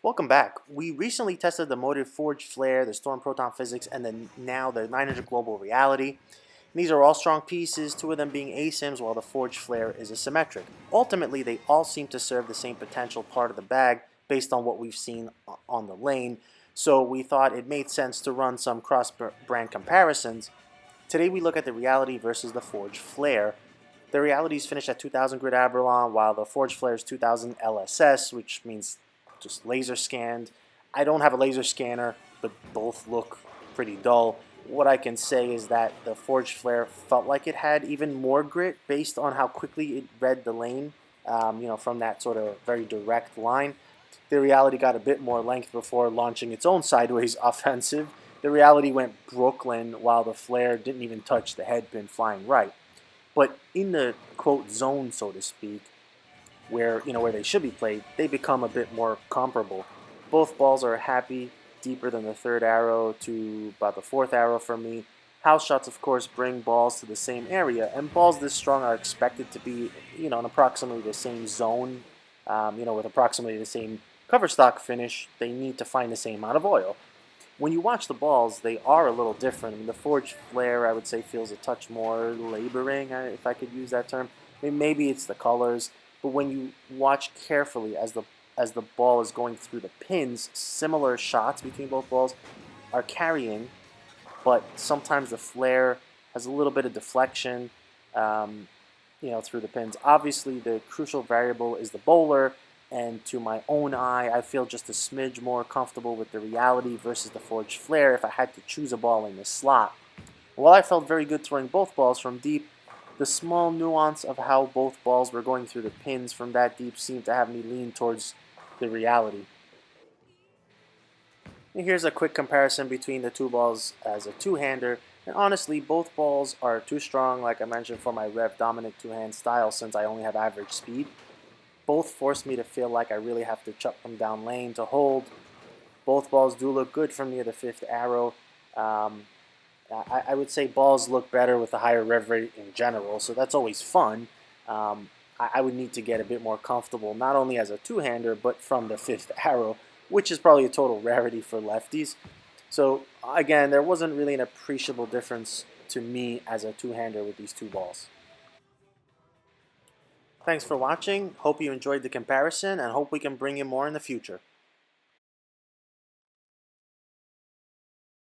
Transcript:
Welcome back. We recently tested the Motiv Forged Flare, the Storm Proton Physics, and then now the 900 Global Reality. These are all strong pieces, two of them being ASIMs while the Forged Flare is a symmetric. Ultimately, they all seem to serve the same potential part of the bag based on what we've seen on the lane, so we thought it made sense to run some cross-brand comparisons. Today we look at the Reality versus the Forged Flare. The Reality is finished at 2000 grit Abralon, while the Forged Flare is 2000 LSS, which means just laser scanned. I don't have a laser scanner, but both look pretty dull. What I can say is that the Forged Flare felt like it had even more grit based on how quickly it read the lane, from that sort of very direct line. The Reality got a bit more length before launching its own sideways offensive. The Reality went Brooklyn, while the Flare didn't even touch the headpin flying right. But in the quote zone, so to speak, where they should be played, they become a bit more comparable. Both balls are happy, deeper than the third arrow to about the fourth arrow for me. House shots, of course, bring balls to the same area, and balls this strong are expected to be, in approximately the same zone, with approximately the same cover stock finish. They need to find the same amount of oil. When you watch the balls, they are a little different. I mean, the Forged Flare, I would say, feels a touch more laboring, if I could use that term. I mean, maybe it's the colors, but when you watch carefully as the ball is going through the pins, similar shots between both balls are carrying, but sometimes the Flare has a little bit of deflection, through the pins. Obviously, the crucial variable is the bowler, and to my own eye, I feel just a smidge more comfortable with the Reality versus the Forged Flare if I had to choose a ball in the slot. While I felt very good throwing both balls from deep, the small nuance of how both balls were going through the pins from that deep seemed to have me lean towards the Reality. And here's a quick comparison between the two balls as a two-hander. And honestly, both balls are too strong, like I mentioned, for my rev-dominant two-hand style since I only have average speed. Both force me to feel like I really have to chuck them down lane to hold. Both balls do look good from near the fifth arrow. I would say balls look better with a higher rev rate in general, so that's always fun. I would need to get a bit more comfortable, not only as a two-hander, but from the fifth arrow, which is probably a total rarity for lefties. So again, there wasn't really an appreciable difference to me as a two-hander with these two balls. Thanks for watching. Hope you enjoyed the comparison and hope we can bring you more in the future.